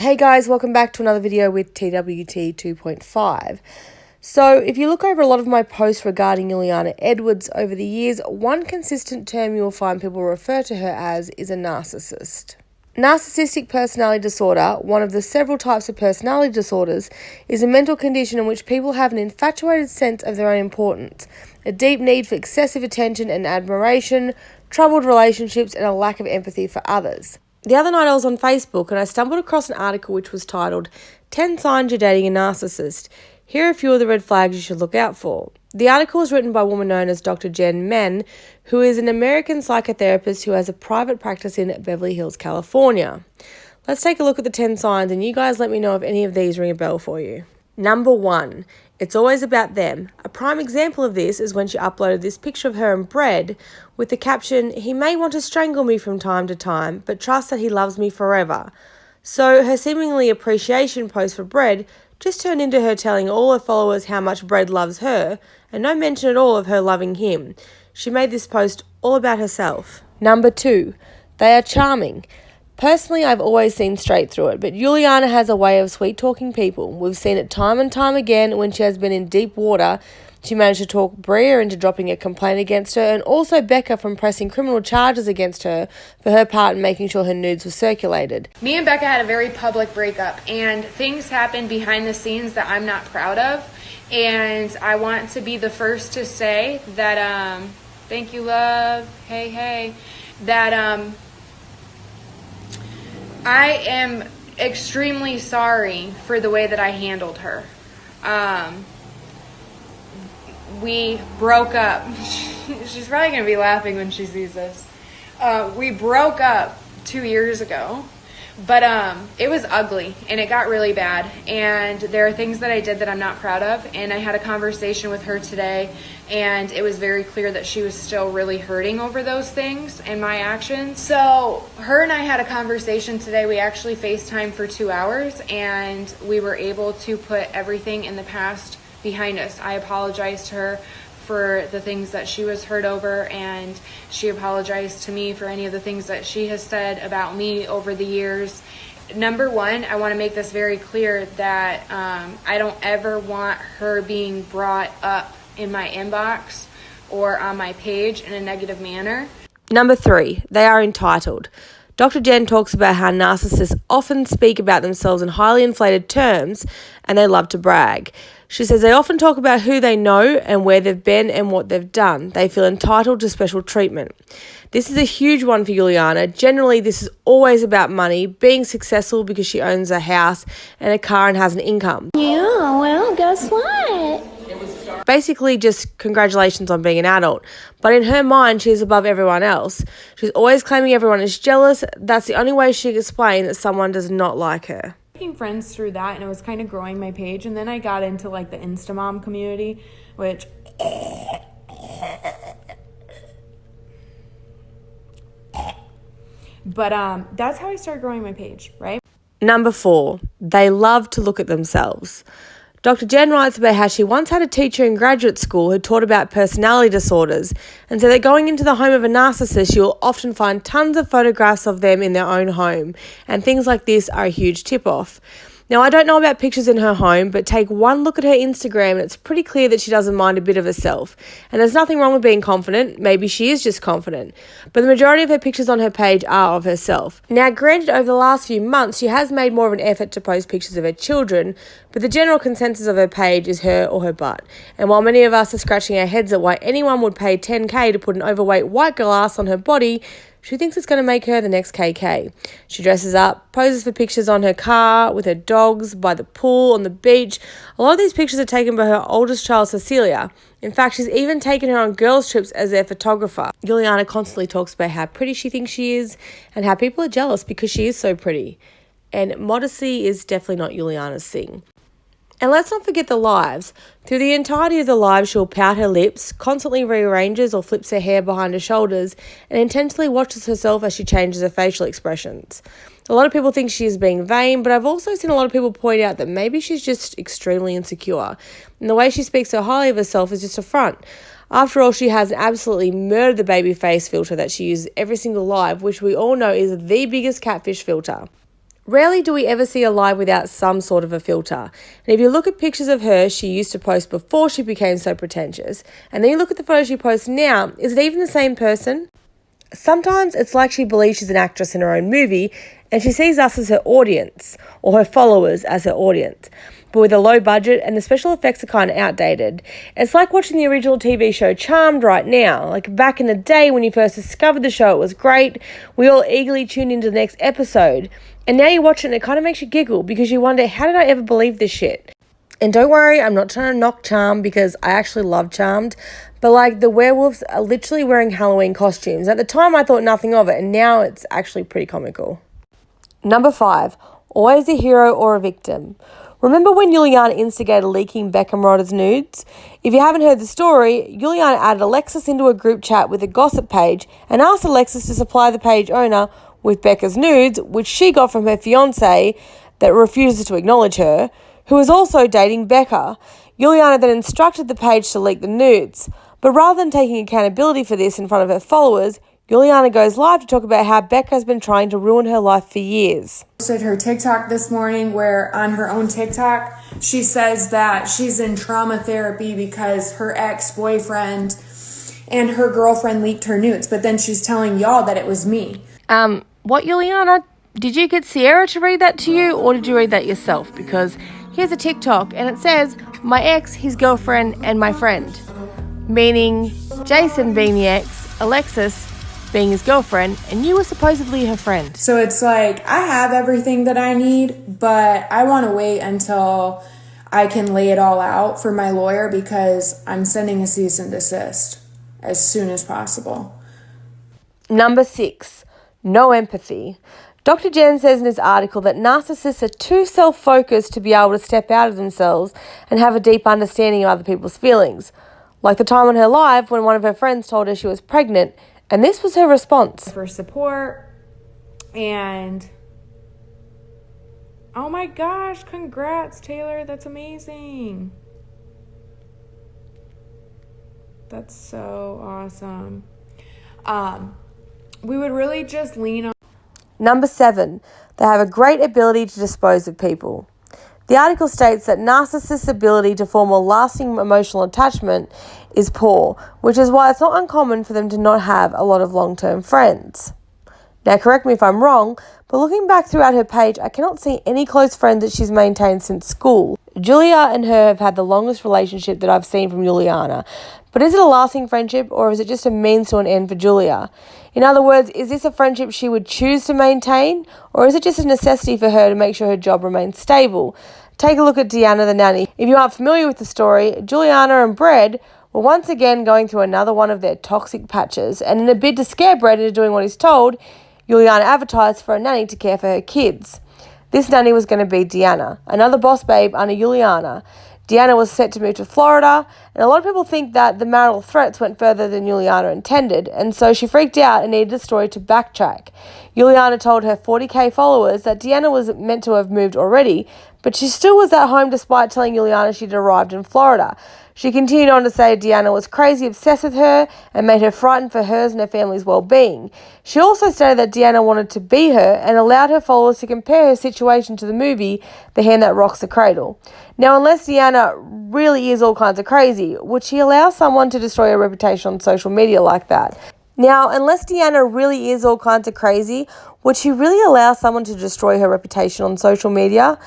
Hey guys, welcome back to another video with TWT 2.5. So if you look over a lot of my posts regarding Juliana Edwards over the years, one consistent term you will find people refer to her as is a narcissist. Narcissistic personality disorder, one of the several types of personality disorders, is a mental condition in which people have an infatuated sense of their own importance, a deep need for excessive attention and admiration, troubled relationships, and a lack of empathy for others. The other night I was on Facebook and I stumbled across an article which was titled 10 Signs You're Dating a Narcissist. Here are a few of the red flags you should look out for. The article is written by a woman known as Dr. Jen Men, who is an American psychotherapist who has a private practice in Beverly Hills, California. Let's take a look at the 10 signs and you guys let me know if any of these ring a bell for you. Number 1. It's always about them. A prime example of this is when she uploaded this picture of her and Brad with the caption, "He may want to strangle me from time to time, but trust that he loves me forever." So her seemingly appreciation post for Brad just turned into her telling all her followers how much Brad loves her and no mention at all of her loving him. She made this post all about herself. Number 2. They are charming. Personally, I've always seen straight through it, but Juliana has a way of sweet-talking people. We've seen it time and time again when she has been in deep water. She managed to talk Bria into dropping a complaint against her, and also Becca from pressing criminal charges against her for her part in making sure her nudes were circulated. Me and Becca had a very public breakup, and things happened behind the scenes that I'm not proud of, and I want to be the first to say that, thank you, love, hey, that, I am extremely sorry for the way that I handled her. We broke up. She's probably going to be laughing when she sees this. We broke up 2 years ago, but it was ugly and it got really bad. And there are things that I did that I'm not proud of. And I had a conversation with her today, and it was very clear that she was still really hurting over those things and my actions. So her and I had a conversation today. We actually FaceTimed for 2 hours, and we were able to put everything in the past behind us. I apologized to her for the things that she was hurt over, and she apologized to me for any of the things that she has said about me over the years. Number 1, I want to make this very clear that I don't ever want her being brought up in my inbox or on my page in a negative manner. Number 3, they are entitled. Dr. Jen talks about how narcissists often speak about themselves in highly inflated terms and they love to brag. She says they often talk about who they know and where they've been and what they've done. They feel entitled to special treatment. This is a huge one for Juliana. Generally, this is always about money, being successful because she owns a house and a car and has an income. Yeah, well, guess what? Basically, just congratulations on being an adult. But in her mind, she's above everyone else. She's always claiming everyone is jealous. That's the only way she can explain that someone does not like her. Making friends through that, and it was kind of growing my page, and then I got into like the Instamom community, which that's how I started growing my page, right? Number 4, they love to look at themselves. Dr. Jen writes about how she once had a teacher in graduate school who taught about personality disorders, and so that going into the home of a narcissist, you'll often find tons of photographs of them in their own home, and things like this are a huge tip-off. Now, I don't know about pictures in her home, but take one look at her Instagram and it's pretty clear that she doesn't mind a bit of herself. And there's nothing wrong with being confident. Maybe she is just confident. But the majority of her pictures on her page are of herself. Now, granted, over the last few months, she has made more of an effort to post pictures of her children, but the general consensus of her page is her or her butt. And while many of us are scratching our heads at why anyone would pay $10,000 to put an overweight white girl ass on her body, she thinks it's going to make her the next KK. She dresses up, poses for pictures on her car, with her dogs, by the pool, on the beach. A lot of these pictures are taken by her oldest child, Cecilia. In fact, she's even taken her on girls' trips as their photographer. Juliana constantly talks about how pretty she thinks she is and how people are jealous because she is so pretty. And modesty is definitely not Juliana's thing. And let's not forget the lives. Through the entirety of the live, she'll pout her lips, constantly rearranges or flips her hair behind her shoulders, and intentionally watches herself as she changes her facial expressions. A lot of people think she is being vain, but I've also seen a lot of people point out that maybe she's just extremely insecure. And the way she speaks so highly of herself is just a front. After all, she has an absolutely murder the baby face filter that she uses every single live, which we all know is the biggest catfish filter. Rarely do we ever see her live without some sort of a filter. And if you look at pictures of her she used to post before she became so pretentious, and then you look at the photos she posts now, is it even the same person? Sometimes it's like she believes she's an actress in her own movie and she sees us as her audience, or her followers as her audience. But with a low budget and the special effects are kind of outdated. It's like watching the original TV show Charmed right now. Like back in the day when you first discovered the show, it was great. We all eagerly tuned into the next episode. And now you watch it and it kind of makes you giggle because you wonder, how did I ever believe this shit? And don't worry, I'm not trying to knock Charmed because I actually love Charmed. But like the werewolves are literally wearing Halloween costumes. At the time I thought nothing of it, and now it's actually pretty comical. Number 5, always a hero or a victim. Remember when Juliana instigated leaking Beckham Rodder's nudes? If you haven't heard the story, Juliana added Alexis into a group chat with a gossip page and asked Alexis to supply the page owner with Becca's nudes, which she got from her fiancé that refuses to acknowledge her, who was also dating Becca. Juliana then instructed the page to leak the nudes. But rather than taking accountability for this in front of her followers, Juliana goes live to talk about how Becca has been trying to ruin her life for years. Posted her TikTok this morning where on her own TikTok, she says that she's in trauma therapy because her ex-boyfriend and her girlfriend leaked her nudes. But then she's telling y'all that it was me. What, Juliana? Did you get Sierra to read that to you, or did you read that yourself? Because here's a TikTok and it says, my ex, his girlfriend, and my friend. Meaning Jason being the ex, Alexis being his girlfriend, and you were supposedly her friend. So it's like, I have everything that I need, but I want to wait until I can lay it all out for my lawyer because I'm sending a cease and desist as soon as possible. Number 6, no empathy. Dr. Jen says in this article that narcissists are too self-focused to be able to step out of themselves and have a deep understanding of other people's feelings. Like the time on her live when one of her friends told her she was pregnant, and this was her response. For support, and oh my gosh, congrats, Taylor, that's amazing. That's so awesome. We would really just lean on. Number 7, they have a great ability to dispose of people. The article states that narcissists' ability to form a lasting emotional attachment is poor, which is why it's not uncommon for them to not have a lot of long-term friends. Now, correct me if I'm wrong, but looking back throughout her page, I cannot see any close friends that she's maintained since school. Julia and her have had the longest relationship that I've seen from Juliana. But is it a lasting friendship, or is it just a means to an end for Julia? In other words, is this a friendship she would choose to maintain, or is it just a necessity for her to make sure her job remains stable? Take a look at Deanna the nanny. If you aren't familiar with the story, Juliana and Brad were once again going through another one of their toxic patches, and in a bid to scare Brad into doing what he's told, Juliana advertised for a nanny to care for her kids. This nanny was going to be Deanna, another boss babe under Juliana. Deanna was set to move to Florida, and a lot of people think that the marital threats went further than Juliana intended, and so she freaked out and needed a story to backtrack. Juliana told her 40k followers that Deanna was meant to have moved already, but she still was at home despite telling Juliana she'd arrived in Florida. She continued on to say Deanna was crazy obsessed with her and made her frightened for hers and her family's well-being. She also stated that Deanna wanted to be her and allowed her followers to compare her situation to the movie The Hand That Rocks the Cradle. Now, unless Deanna really is all kinds of crazy, would she allow someone to destroy her reputation on social media like that? Now, unless Deanna really is all kinds of crazy, would she really allow someone to destroy her reputation on social media?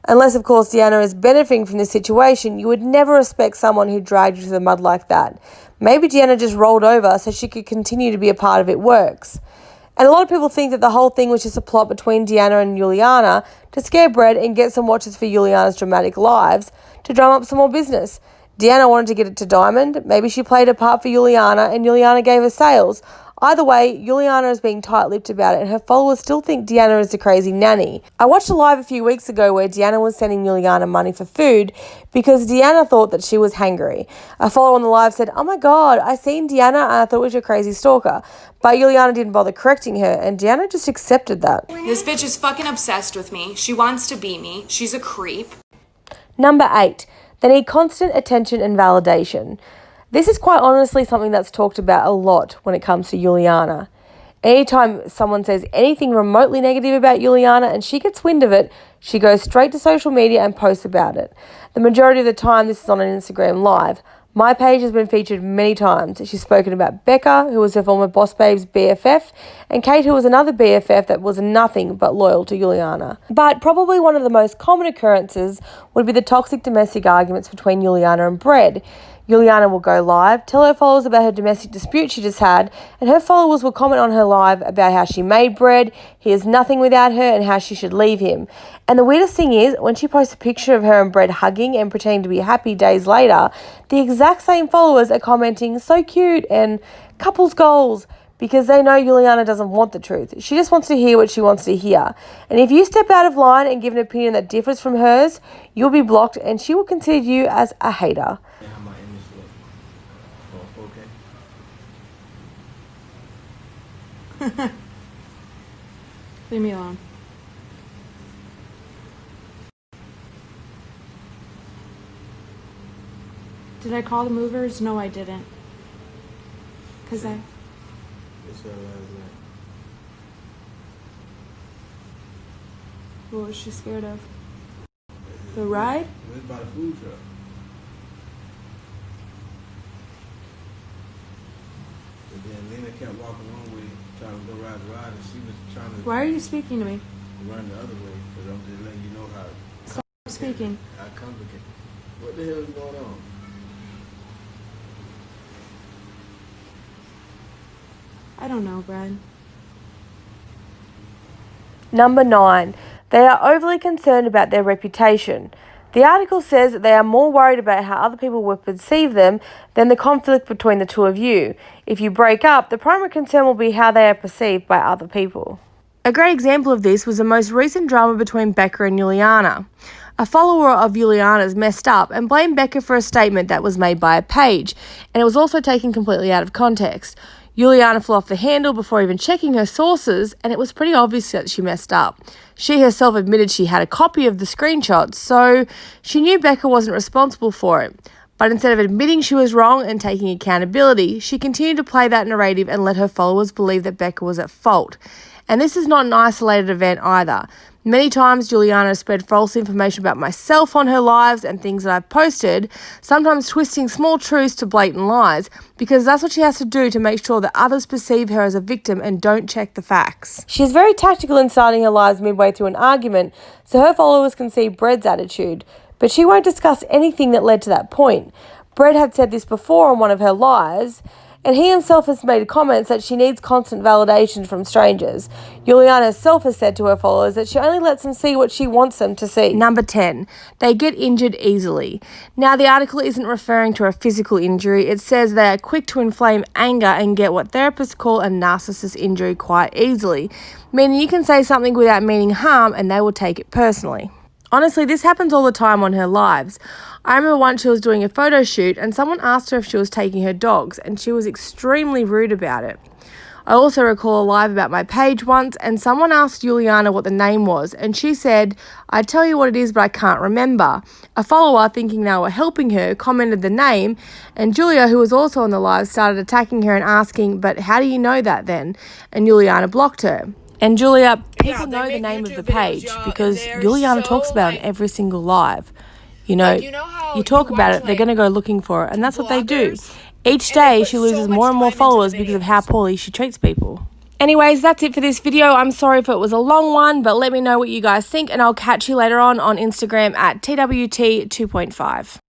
Unless, of course, Deanna is benefiting from this situation, you would never respect someone who dragged you to the mud like that. Maybe Deanna just rolled over so she could continue to be a part of It Works. And a lot of people think that the whole thing was just a plot between Deanna and Juliana to scare Brad and get some watchers for Juliana's dramatic lives to drum up some more business. Deanna wanted to get it to Diamond. Maybe she played a part for Juliana and Juliana gave her sales. Either way, Juliana is being tight-lipped about it and her followers still think Deanna is the crazy nanny. I watched a live a few weeks ago where Deanna was sending Juliana money for food because Deanna thought that she was hangry. A follower on the live said, "Oh my God, I seen Deanna and I thought it was your crazy stalker." But Juliana didn't bother correcting her and Deanna just accepted that. This bitch is fucking obsessed with me. She wants to be me. She's a creep. Number 8, they need constant attention and validation. This is quite honestly something that's talked about a lot when it comes to Juliana. Anytime someone says anything remotely negative about Juliana and she gets wind of it, she goes straight to social media and posts about it. The majority of the time, this is on an Instagram live. My page has been featured many times. She's spoken about Becca, who was her former boss babe's BFF, and Kate, who was another BFF that was nothing but loyal to Juliana. But probably one of the most common occurrences would be the toxic domestic arguments between Juliana and Brad. Juliana will go live, tell her followers about her domestic dispute she just had, and her followers will comment on her live about how she made Brad, he is nothing without her, and how she should leave him. And the weirdest thing is, when she posts a picture of her and Brad hugging and pretending to be happy days later, the exact same followers are commenting, so cute, and couples goals, because they know Juliana doesn't want the truth. She just wants to hear what she wants to hear. And if you step out of line and give an opinion that differs from hers, you'll be blocked and she will consider you as a hater. Leave me alone. Did I call the movers? No, I didn't. It's her last night. What was she scared of? The ride? It was by the food truck. And then Lena kept walking one way, trying to go ride the ride, and she was trying to. Why are you speaking to me? Run the other way, because I'm just letting you know how. Stop speaking. How complicated. What the hell is going on? I don't know, Brad. Number 9. They are overly concerned about their reputation. The article says that they are more worried about how other people will perceive them than the conflict between the two of you. If you break up, the primary concern will be how they are perceived by other people. A great example of this was the most recent drama between Becca and Juliana. A follower of Juliana's messed up and blamed Becca for a statement that was made by a page, and it was also taken completely out of context. Juliana flew off the handle before even checking her sources, and it was pretty obvious that she messed up. She herself admitted she had a copy of the screenshots, so she knew Becca wasn't responsible for it. But instead of admitting she was wrong and taking accountability, she continued to play that narrative and let her followers believe that Becca was at fault. And this is not an isolated event either. Many times Juliana has spread false information about myself on her lives and things that I've posted, sometimes twisting small truths to blatant lies, because that's what she has to do to make sure that others perceive her as a victim and don't check the facts. She is very tactical in starting her lies midway through an argument, so her followers can see Bred's attitude, but she won't discuss anything that led to that point. Bred had said this before on one of her lies, and he himself has made comments that she needs constant validation from strangers. Juliana herself has said to her followers that she only lets them see what she wants them to see. Number 10. They get injured easily. Now, the article isn't referring to a physical injury. It says they are quick to inflame anger and get what therapists call a narcissist injury quite easily, meaning you can say something without meaning harm and they will take it personally. Honestly, this happens all the time on her lives. I remember once she was doing a photo shoot and someone asked her if she was taking her dogs and she was extremely rude about it. I also recall a live about my page once and someone asked Juliana what the name was and she said, "I'd tell you what it is but I can't remember." A follower, thinking they were helping her, commented the name, and Julia, who was also on the live, started attacking her and asking, "But how do you know that then?" And Juliana blocked her. And Julia, people know the name of the page because Juliana talks about it in every single live. You know, you talk about it, they're going to go looking for it, and that's what they do. Each day, she loses more and more followers because of how poorly she treats people. Anyways, that's it for this video. I'm sorry if it was a long one, but let me know what you guys think, and I'll catch you later on Instagram at TWT 2.5.